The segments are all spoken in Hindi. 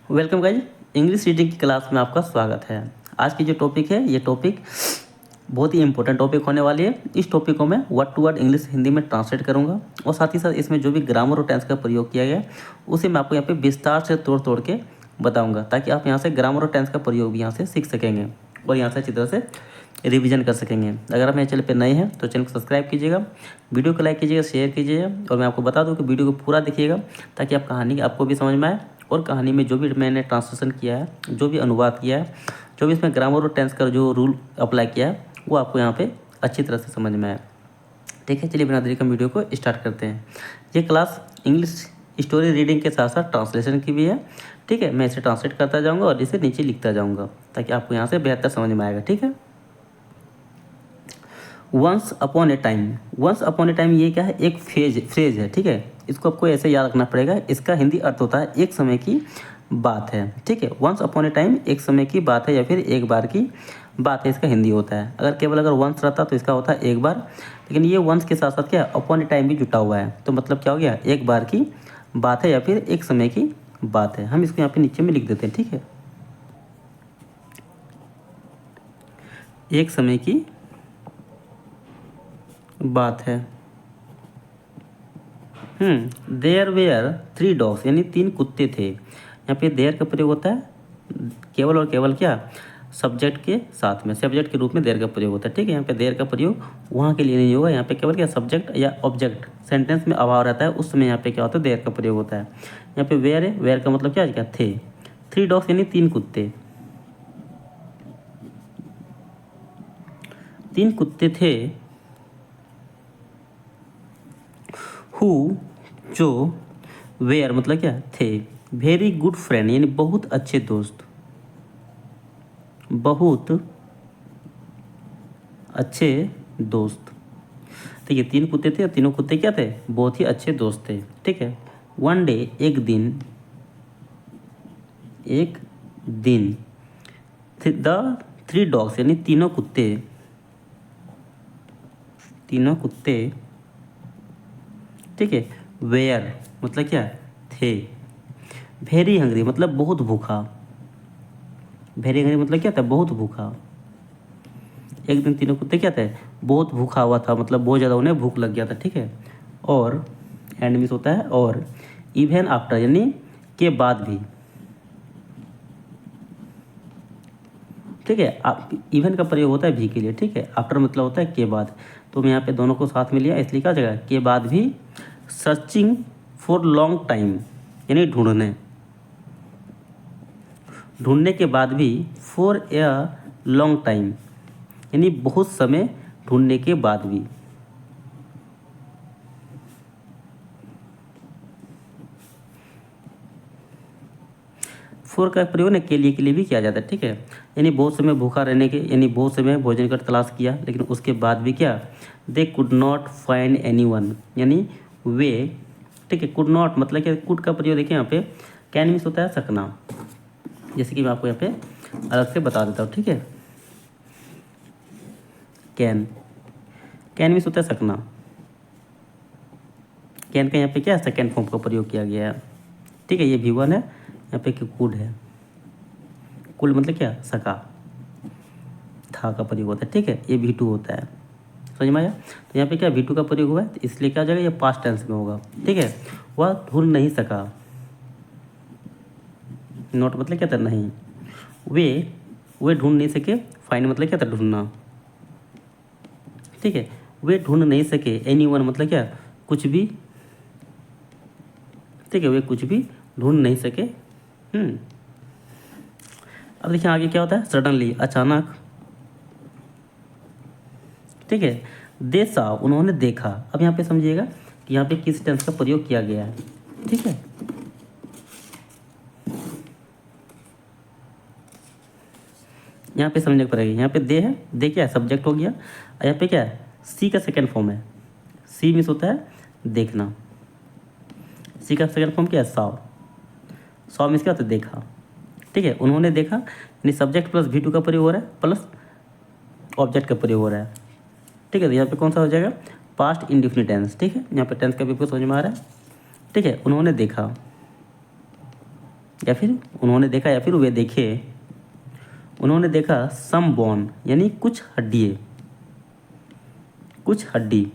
Welcome guys. इंग्लिश रीडिंग की क्लास में आपका स्वागत है। आज की जो टॉपिक है ये टॉपिक बहुत ही इंपॉर्टेंट टॉपिक होने वाली है। इस टॉपिक को मैं word to word English Hindi में ट्रांसलेट करूंगा और साथ ही साथ इसमें जो भी ग्रामर और टेंस का प्रयोग किया गया है उसे मैं आपको यहाँ पे विस्तार से तोड़ तोड़ के बताऊँगा, ताकि आप यहाँ से ग्रामर और टेंस का प्रयोग भी यहाँ से सीख सकेंगे और यहाँ से अच्छी तरह से रिवीजन कर सकेंगे। अगर आप मेरे चैनल पर नए हैं तो चैनल को सब्सक्राइब कीजिएगा, वीडियो को लाइक कीजिएगा, शेयर कीजिएगा और मैं आपको बता दूं कि वीडियो को पूरा देखिएगा ताकि आप कहानी आपको भी समझ में आए और कहानी में जो भी मैंने ट्रांसलेशन किया है, जो भी अनुवाद किया है, जो भी इसमें ग्रामर और टेंस का जो रूल अप्लाई किया है वो आपको यहाँ पे अच्छी तरह से समझ में आए। ठीक है, चलिए बिना देरी का वीडियो को स्टार्ट करते हैं। ये क्लास इंग्लिश स्टोरी रीडिंग के साथ साथ ट्रांसलेशन की भी है। ठीक है, मैं इसे ट्रांसलेट करता जाऊँगा और इसे नीचे लिखता जाऊँगा ताकि आपको यहाँ से बेहतर समझ में आएगा। ठीक है, वंस अपॉन ए टाइम ये क्या है, एक फ्रेज है। ठीक है, इसको आपको ऐसे याद रखना पड़ेगा। इसका हिंदी अर्थ होता है एक समय की बात है। ठीक है, वंस अपॉन ए टाइम एक समय की बात है या फिर एक बार की बात है, इसका हिंदी होता है। अगर वंस रहता तो इसका होता है एक बार, लेकिन ये वंस के साथ साथ क्या अपॉन ए टाइम भी जुटा हुआ है, तो मतलब क्या हो गया, एक बार की बात है या फिर एक समय की बात है। हम इसको यहाँ पे नीचे में लिख देते हैं। ठीक है, एक समय की बात है। देयर वेयर 3 डॉग्स, यानी 3 कुत्ते थे। यहाँ पे देयर का प्रयोग होता है केवल और केवल क्या, सब्जेक्ट के साथ में, सब्जेक्ट के रूप में देयर का प्रयोग होता है। ठीक है, यहाँ पे देयर का प्रयोग वहाँ के लिए नहीं होगा, यहाँ पे केवल क्या सब्जेक्ट या ऑब्जेक्ट सेंटेंस में अभाव रहता है, उस समय यहाँ पे क्या होता है, देयर का प्रयोग होता है। यहाँ पे वेयर है, वेयर का मतलब क्या थे। 3 डॉग्स यानी 3 कुत्ते, 3 कुत्ते थे। हु जो, वेयर मतलब क्या थे, वेरी गुड फ्रेंड यानी बहुत अच्छे दोस्त, बहुत अच्छे दोस्त। तो ये 3 कुत्ते थे और तीनों कुत्ते क्या थे, बहुत ही अच्छे दोस्त थे। ठीक है, वन डे एक दिन द 3 डॉग्स यानी तीनों कुत्ते। ठीक है, वेयर मतलब क्या थे, वेरी हंग्री मतलब बहुत भूखा, वेरी हंग्री मतलब क्या था, बहुत भूखा। एक दिन तीनों कुत्ते क्या थे, बहुत भूखा हुआ था, मतलब बहुत ज़्यादा उन्हें भूख लग गया था। ठीक है, और एंड मिस होता है और, इवन आफ्टर यानी के बाद भी। ठीक है, आप इवन का प्रयोग होता है भी के लिए। ठीक है, आफ्टर मतलब होता है के बाद, तो मैं यहाँ पे दोनों को साथ में लिया इसलिए क्या जगह के बाद भी। सर्चिंग फॉर लॉन्ग टाइम यानी ढूंढने के बाद भी, फॉर ए लॉन्ग टाइम यानी बहुत समय ढूंढने के बाद भी। फॉर का प्रयोग ना के लिए भी किया जाता है। ठीक है, यानी बहुत समय भूखा रहने के, यानी बहुत समय भोजन का तलाश किया, लेकिन उसके बाद भी क्या, they could not find any one यानी वे। ठीक है, कुड नॉट मतलब क्या, कुड का प्रयोग देखिए यहाँ पे कैन मीन्स होता है सकना, जैसे कि मैं आपको यहाँ पे अलग से बता देता हूँ। ठीक है, कैन मीन्स होता है सकना, कैन का यहाँ पे क्या है, सेकेंड फॉर्म का प्रयोग किया गया है। ठीक है, ये भी वन है, यहाँ पे कुड है, कुल मतलब क्या सका, था का प्रयोग होता है। ठीक है, ये V2 होता है, समझ में आया। तो यहाँ पे क्या V2 का प्रयोग हुआ है, तो इसलिए क्या हो जाएगा, ये पास्ट टेंस में होगा। ठीक है, वह ढूंढ नहीं सका, नॉट मतलब क्या था नहीं, वे ढूंढ नहीं सके, फाइंड मतलब क्या था ढूंढना। ठीक है, वे ढूंढ नहीं सके, एनीवन मतलब क्या कुछ भी। ठीक है, वे कुछ भी ढूंढ नहीं सके। अब देखिए आगे क्या होता है, सडनली अचानक। ठीक है, दे सा उन्होंने देखा। अब यहाँ पे समझिएगा कि यहाँ पे किस टेंस का प्रयोग किया गया है। ठीक है, यहाँ पे समझने को पड़ेगा, यहाँ पे दे है, दे क्या है सब्जेक्ट हो गया, और यहाँ पे क्या है सी का सेकेंड फॉर्म है। सी मीन्स होता है देखना, सी का सेकेंड फॉर्म क्या है सॉ मीन्स क्या होता है देखा। ठीक है, उन्होंने देखा यानी सब्जेक्ट प्लस V2 का प्रयोग हो रहा है प्लस ऑब्जेक्ट का प्रयोग हो रहा है। ठीक है, तो यहाँ पे कौन सा हो जाएगा, पास्ट इंडिफिनिट टेंस। ठीक है, यहाँ पे टेंस का भी समझ में आ रहा है। ठीक है, उन्होंने देखा या फिर उन्होंने देखा या फिर वे देखे, उन्होंने देखा सम बोन यानी कुछ हड्डियाँ, कुछ हड्डी,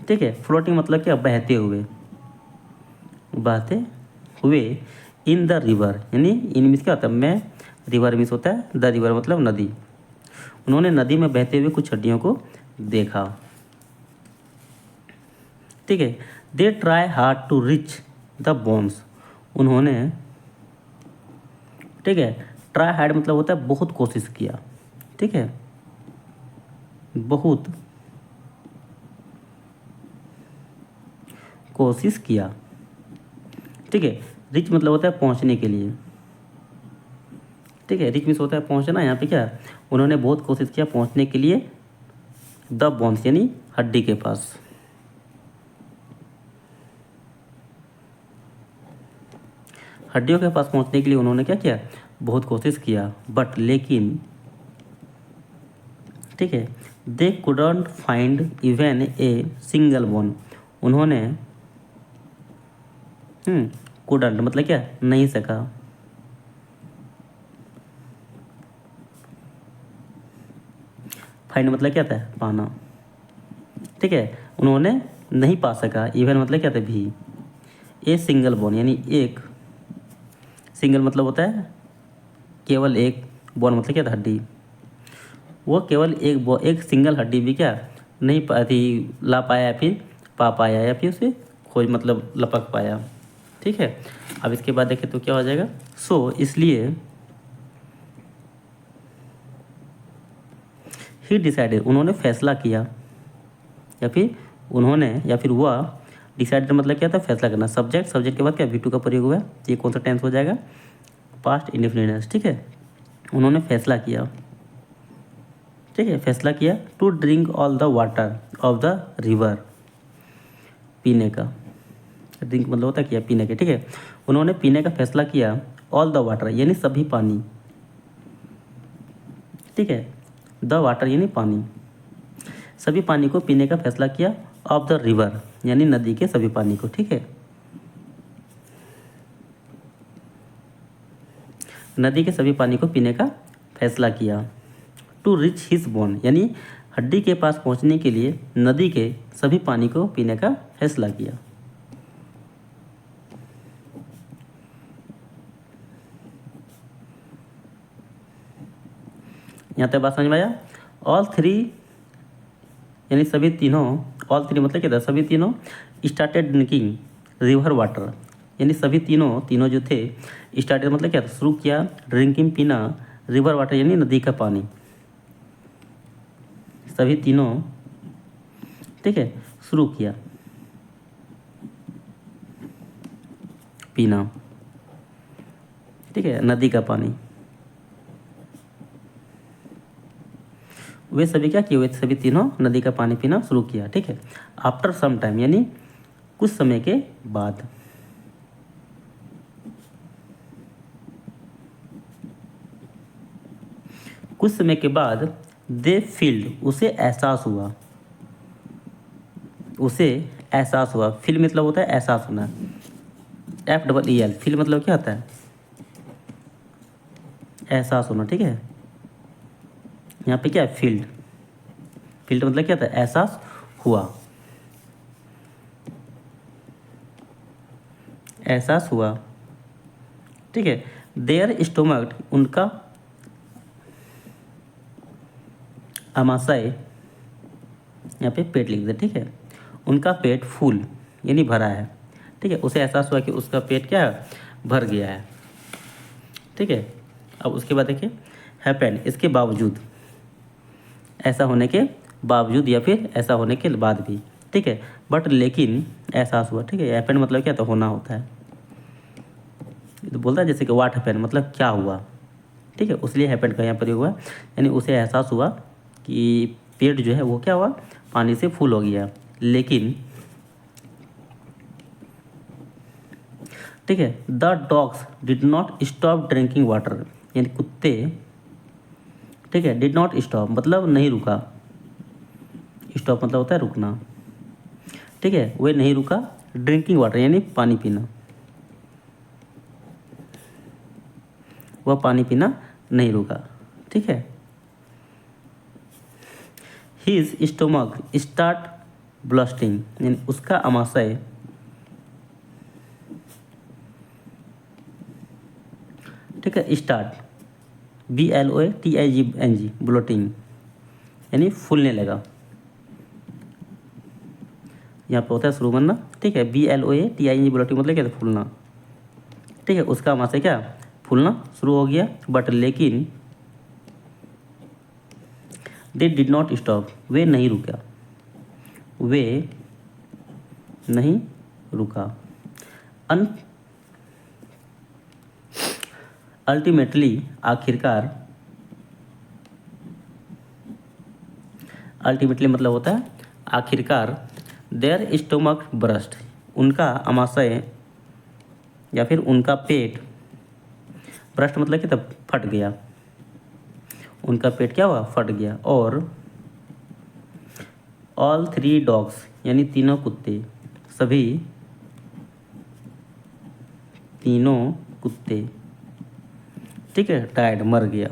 ठीक है। फ्लोटिंग मतलब क्या, बहते हुए, बहते हुए इन द रिवर, यानी इन मीन्स क्या होता है, मैं, रिवर मीन्स होता है द रिवर मतलब नदी। उन्होंने नदी में बहते हुए कुछ हड्डियों को देखा, ठीक है। They try hard to reach the bones, उन्होंने, ठीक है, ट्राई हार्ड मतलब होता है बहुत कोशिश किया, ठीक है, बहुत कोशिश किया, ठीक है। रिच मतलब होता है पहुंचने के लिए, ठीक है, रिच मीन्स होता है पहुंचना। यहाँ पे क्या, उन्होंने बहुत कोशिश किया पहुंचने के लिए द बोन्स यानी हड्डी के पास, हड्डियों के पास पहुंचने के लिए उन्होंने क्या किया, बहुत कोशिश किया, बट लेकिन, ठीक है, they couldn't find even a single bone, उन्होंने कुडंट मतलब क्या, नहीं सका, फाइंड मतलब क्या था, पाना, ठीक है, उन्होंने नहीं पा सका, इवन मतलब क्या था, भी, ए सिंगल बोन यानी एक, सिंगल मतलब होता है केवल एक, बोन मतलब क्या था, हड्डी, वो केवल एक सिंगल हड्डी भी क्या नहीं पाती, ला पाया या फिर पा पाया या फिर उसे खोज मतलब लपक पाया, ठीक है। अब इसके बाद देखें तो क्या हो जाएगा, सो इसलिए ही डिसाइडेड, उन्होंने फैसला किया, या फिर उन्होंने या फिर वह, डिसाइडेड मतलब क्या था, फैसला करना, सब्जेक्ट, सब्जेक्ट के बाद क्या V2 का प्रयोग हुआ है, ये कौन सा टेंस हो जाएगा, पास्ट इंडेफिनिट, ठीक है। उन्होंने फैसला किया, ठीक है, फैसला किया to drink all the water of the river, पीने का, ड्रिंक मतलब होता है किया, पीने के, ठीक है। उन्होंने पीने का फैसला किया ऑल द वाटर यानी सभी पानी, ठीक है, द वाटर यानी पानी, सभी पानी को पीने का फैसला किया ऑफ द रिवर यानी नदी के सभी पानी को, ठीक है, नदी के सभी पानी को पीने का फैसला किया, टू रिच हिज बोन यानी हड्डी के पास पहुंचने के लिए नदी के सभी पानी को पीने का फैसला किया। यहाँ तक बात समझ में आया। ऑल थ्री यानी सभी तीनों, ऑल थ्री मतलब क्या था, सभी तीनों स्टार्टेड ड्रिंकिंग रिवर वाटर यानी सभी तीनों जो थे, स्टार्टेड मतलब क्या था, शुरू किया, ड्रिंकिंग पीना, रिवर वाटर यानी नदी का पानी, सभी तीनों, ठीक है, शुरू किया पीना, ठीक है, नदी का पानी। वे सभी क्या किए हुए, सभी तीनों नदी का पानी पीना शुरू किया, ठीक है। आफ्टर सम टाइम यानी कुछ समय के बाद, कुछ समय के बाद दे फील्ड उसे एहसास हुआ, उसे एहसास हुआ, फील मतलब होता है एहसास होना, FEEL, फील मतलब क्या होता है, एहसास होना, ठीक है। यहाँ पे क्या है, फील्ड, फील्ड मतलब क्या था, एहसास हुआ, एहसास हुआ, ठीक है। देयर स्टोमक उनका अमाशय, यहाँ पे पेट लिख दे, ठीक है, उनका पेट फूल यानी भरा है, ठीक है, उसे एहसास हुआ कि उसका पेट क्या है, भर गया है, ठीक है। अब उसके बाद देखिए हैपन, इसके बावजूद, ऐसा होने के बावजूद या फिर ऐसा होने के बाद भी, ठीक है, बट लेकिन एहसास हुआ, ठीक है। हैपन मतलब क्या, तो होना होता है, तो बोलता है जैसे कि व्हाट हैपन मतलब क्या हुआ, ठीक है, उसलिए हैपन का यहाँ प्रयोग हुआ, यानी उसे एहसास हुआ कि पेट जो है वो क्या हुआ, पानी से फुल हो गया, लेकिन, ठीक है, the dogs did not stop drinking water यानी कुत्ते, ठीक है, डिड नॉट स्टॉप मतलब नहीं रुका, स्टॉप मतलब होता है रुकना, ठीक है, वे नहीं रुका, ड्रिंकिंग वाटर यानी पानी पीना, वह पानी पीना नहीं रुका। ठीक है। हिज स्टोमक स्टार्ट ब्लस्टिंग, यानी उसका आमाशय ठीक है स्टार्ट BLOATING ब्लोटिंग यानी फूलने लगा। यहाँ पे होता है शुरू बनना। ठीक है। BLOATING ब्लोटिंग मतलब क्या, फूलना। ठीक है। उसका आमाशय क्या, फूलना शुरू हो गया। बट लेकिन दे डिड नॉट स्टॉप, वे नहीं रुका, वे नहीं रुका। अल्टीमेटली आखिरकार, अल्टीमेटली मतलब होता है आखिरकार, देयर स्टोमक ब्रस्ट, उनका आमाशय या फिर उनका पेट, ब्रस्ट मतलब कि तब फट गया, उनका पेट क्या हुआ, फट गया। और ऑल 3 डॉग्स यानी तीनों कुत्ते, सभी तीनों कुत्ते ठीक है डाइड, मर गया।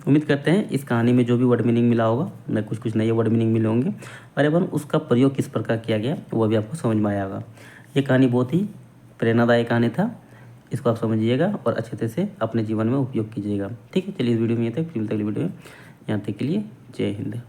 उम्मीद करते हैं इस कहानी में जो भी वर्ड मीनिंग मिला होगा, मैं कुछ नए वर्ड मीनिंग मिले होंगे और एवं उसका प्रयोग किस प्रकार किया गया वो भी आपको समझ में आएगा। ये कहानी बहुत ही प्रेरणादायक कहानी था, इसको आप समझिएगा और अच्छे तरह से अपने जीवन में उपयोग कीजिएगा। ठीक है। चलिए इस वीडियो में ये तक, फिर मिलते अगली वीडियो में। यहाँ तक के लिए जय हिंद।